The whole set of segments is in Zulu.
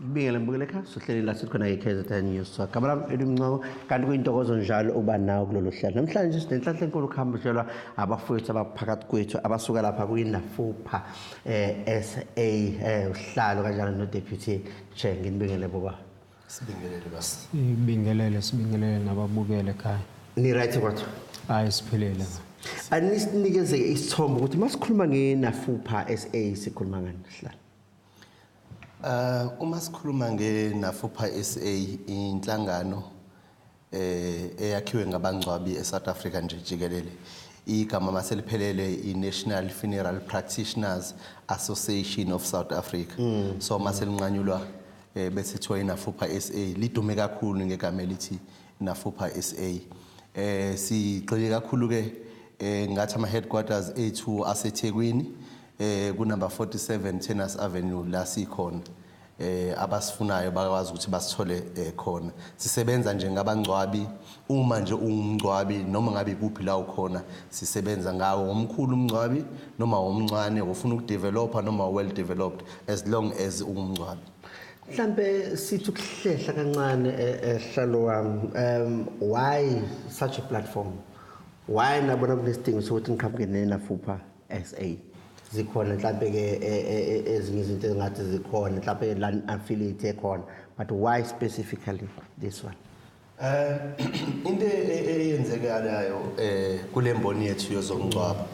Ngibingele mbukele ekhaya sohleli la sikhona eKZN News. So kamera elimncoko kanti kuyintokozo njalo uba nawo kulolu hlelo. Namhlanje sinenhlanhla enkulu kuhambiselwa abafowethu abaphakathi kwethu abasuka lapha kuyinafupha SA uhlalo kanjalo no deputy chair nginibingele boba. Sibingelele basi. Sibingelele nababukele ekhaya. Ni right kwathu? Hayi siphelele. Anisinikeze isithombe ukuthi masikhuluma ngenafupha SA sikhuluma ngani hlalo. Uma sikhuluma ngenafupha SA inhlangano eyakhiwe ngabangcwabi eSouth Africa nje jikelele igama maseliphelele iNational Funeral Practitioners Association of South Africa. So maselinqanyulwa bese thiwa inafupha SA lidume kakhulu ngegama elithi nafupha SA. Sigxile kakhulu ke ngathi ama headquarters ethu aseThekwini ku number 47 Tennis Avenue la sikhona abasifunayo bakwazi ukuthi basithole khona. Sisebenza nje ngabangcwabi uma nje ungumngcwabi noma ngabe kuphi la ukhona sisebenza ngawo omkhulu umngcwabi noma omncane ufuna ukudevelopa noma well developed as long as ungumngcwabi. Mhlambe sithi ukuhlehla kancane hlalo wami why such a platform? Why nabona kunesidingo sokuthi ngikhaphe nenafupha SA? Zikhona mhlambe ke ezinye izinto engathi zikhona mhlambe la affiliate ekhona, but why specifically this one? Into eyenzekalayo kulemboni yethu yozomngcwabo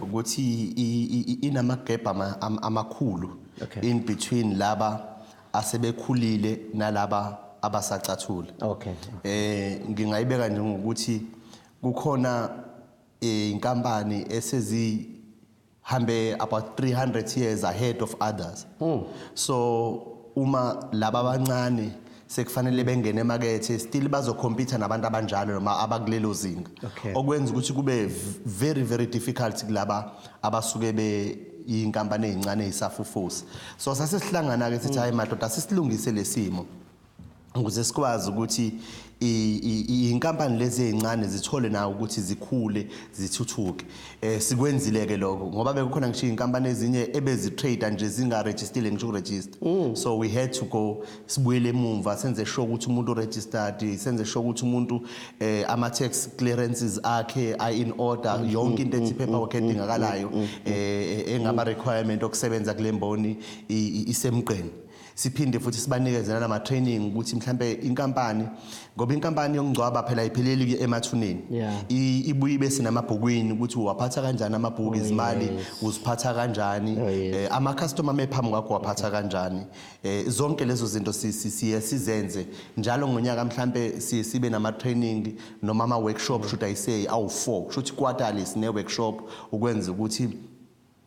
ukuthi inamagap amakhulu in between laba asebekhulile nalaba abasacathula. Okay. Ngingayibeka nje ngokuthi kukhona inkampani hambe about 300 years ahead of others. So uma laba abancane sekufanele bengene emakethe still bazocompete nabantu abanjalo noma abakulelo zinga. Okwenza ukuthi kube very difficult kulaba abasuke inkampani ezincane ezisafufusa. So sasesihlangana ke sithi hayi madoda sisilungise lesimo ukuze sikwazi ukuthi inkampani lezi ezincane zithole nawo ukuthi zikhule zithuthuke. Sikwenzile ke lokho ngoba bekukhona ngisho inkampani ezinye ebezitrade nje zingaregistered ngisho ukuregister. So we had to go sibuyele emumva senze sure ukuthi umuntu registered, senze sure ukuthi umuntu ama tax clearances akhe are in order, yonke into ethi paperwork edingakalayo engaba requirement okusebenza kule mboni isemqeni. Siphinde futhi sibanikeze nama training ukuthi mhlambe inkampani ngoba inkampani yokungcwaba phela ayipheleli emathuneni. Ibuye bese namabhukwini ukuthi uwaphatha kanjani amabhuku izimali uziphatha kanjani ama customer mephambi kwakho waphatha kanjani. Zonke lezo zinto sizenze njalo ngonyaka mhlambe sibe nama training noma ama workshop should I say awu4 shothi quarterly sine workshop ukwenza ukuthi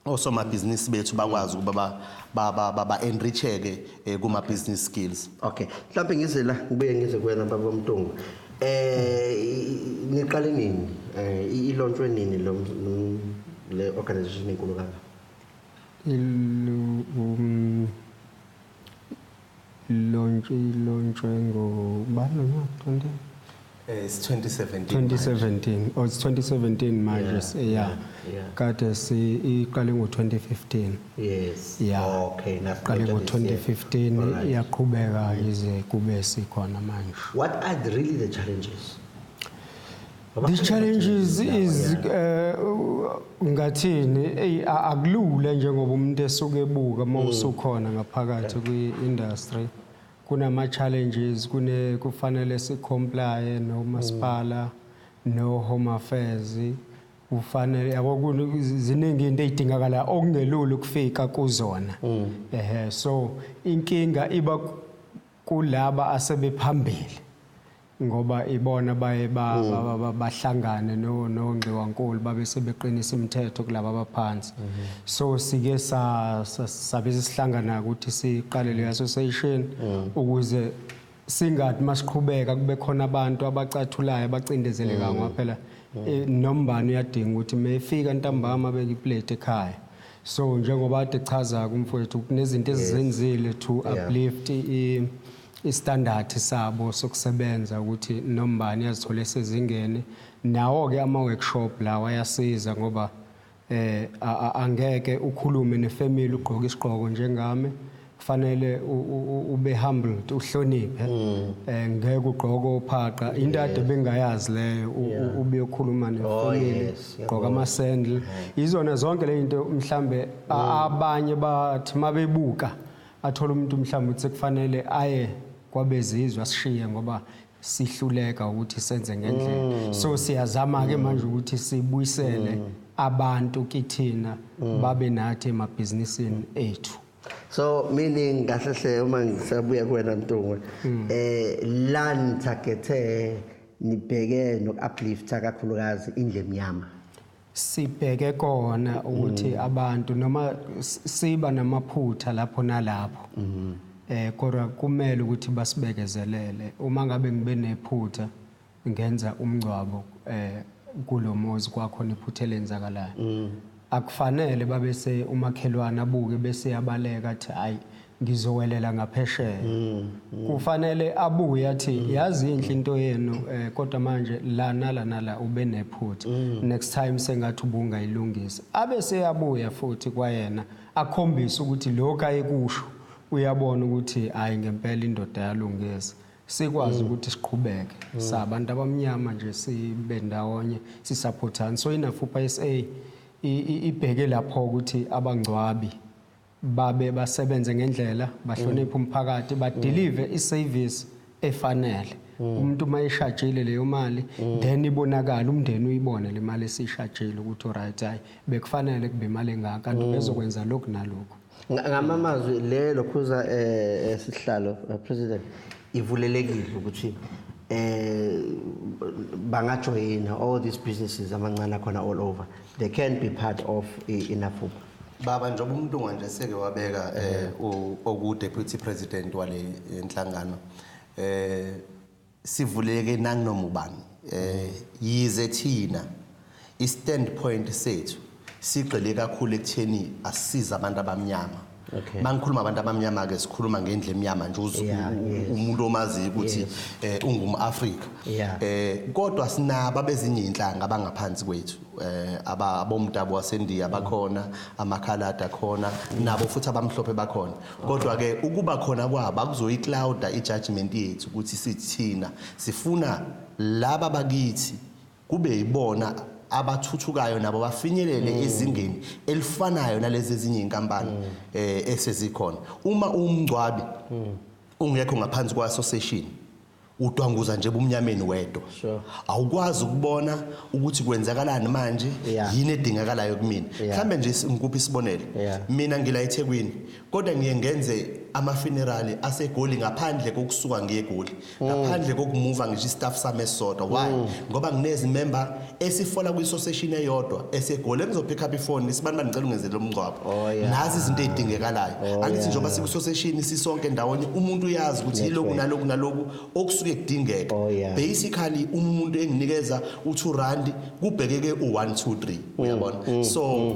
osoma business bethu bakwazi ukuba ba enricheke kuma business skills. Okay, mhlawumbe ngize la ngibuye ngize kuwena baba Mtungu. Niqale nini? Ilonchwe nini le organization enkulu kanga? Launchwe ngobani no 20 It's 2017. 2017. Oh, it's 2017 manje. Yeah. Kade iqale ngo2015. Yes. Yeah. Okay, naqale ngo2015 yaqhubeka ize kube sikhona manje. What are really the challenges? The challenges is ngathini akulule njengoba umuntu esuke ebuka mawusukhona ngaphakathi kwi-industry. Kunama challenges kufanele sicomply no masipala no home affairs ufanele yabo ziningi into ezidingakala okungelula ukufika kuzona. So inkinga iba kulaba asebephambili ngoba ibona baye bahlangane noNgqiwankulu babe sebeqinisa imithetho kulabo abaphansi. So sike sabe sihlangana ukuthi siqale le association ukuze singathi masiqhubeka kube khona abantu abacathulayo abacindezeleka ngaphela nombani uyadinga ukuthi mayefika ntambama beke iplate ekhaya. So njengoba ade chaza kumfowethu kunezinto ezizenzile to uplift istandard sabo sokusebenza ukuthi nombani yazithole sezingene nawo ke ama workshop lawa ayasiza ngoba angeke ukhulume nefamily ugqoka isigqoko njengami kufanele ube humbled uhloniphe ngeke ugqoke uphaqa into ade bengayazi leyo ube ukhuluma nefamily gqoka ama-sandal izona zonke le into mhlambe abanye bathi mabebuka athola umuntu mhlambe uthi kufanele aye kwabezizwe asishiye ngoba sihluleka ukuthi senze ngendlela so siyazama ke manje ukuthi sibuyisele abantu kithina babe nathi emabhizinisini ethu. So meaning kahle uma ngisabuya kuwena Mtungwe la nithagethe nibheke nokuuplifta kakhulukazi indle emnyama sibheke kona ukuthi abantu noma siba namaphutha lapho nalapho kodwa kumele ukuthi basibekezelele uma ngabe ngibe nephutha ngenza umngcwabo kulomuzi kwakho nephutha elenzakalayo akufanele babese umakhelwane abuke bese yabaleka athi hayi ngizowelela ngaphesheya kufanele abuye athi yazi inhle into yenu kodwa manje la nala ube nephutha next time sengathi ubungayilungisa abese yabuya futhi kwayena akhombisa ukuthi lokho ayekusho uyabona ukuthi hayi ngempela indoda yalungisa sikwazi ukuthi siqhubeke sabantu abamnyama nje sibe ndawonye sisupportana so inafupa SA ibheke lapho ukuthi abangcwabi babe basebenze ngendlela bahloniphe umphakathi badeliver iservice efanele umuntu mayishajile leyo mali then ibonakala umndeni uyibone le mali esishajile ukuthi alright hayi bekufanele kube imali engaka kanti bezokwenza lokhu nalokho ngamamazwi le lokhuza sihlalo president ivulelekile ukuthi bangajoyina all these businesses amancane khona all over they can be part of inafupa baba njengoba umuntu nje seke wabeka oku deputy president wale enhlangano sivuleke nanginoma ubani yize thina I standpoint sethu sigqile kakhulu ekutheni asisiza abantu abamnyama mangikhuluma abantu abamnyama ke sikhuluma ngendle emnyama nje umuntu omazi ukuthi ungumAfrika kodwa sinaba bezinye inhlanga abangaphansi kwethu abomdabu waseNdiya bakhona amakhalada khona nabo futhi abamhlophe bakhona kodwa ke ukuba khona kwabo akuzoyiclouda ijudgment yethu ukuthi sithina sifuna laba bakithi kube yibona abathuthukayo nabo bafinyelele ezingeni elifanayo nalezi ezinye inkampani esezikhona uma umngcwabi ungekho ngaphansi kwa association udwanguza nje ebumnyameni wedwa awukwazi ukubona ukuthi kwenzakalani manje yini edingakalayo kumina mhlambe nje ngikuphi isibonelo mina ngila eThekwini kodwa ngiyengenze ama-funeral asegoli ngaphandle kokusuka ngeGoli ngaphandle kokumuva ngisho istaff sami esodwa why ngoba nginezi member esifola kwi-association eyodwa esegoli engizopick up ifone sibani ngicela ungenzele umngcwabo nazi izinto ezidingekalayo angithi njengoba siku-association sisonke ndawonye umuntu uyazi ukuthi yiloku naloku okusuke kudingeka basically umuntu enginikeza u2 kubhekeke u1 2 3 uyabona so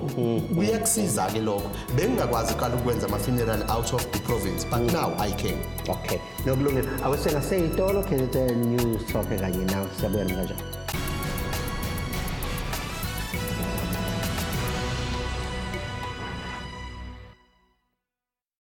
kuyakusiza ke lokho bengingakwazi qala ukwenza ama-funeral out of the province but now I can. Okay. Nokulungile. Awusenga seyitolo ke news talk kanye nawe siyabuya kanjani?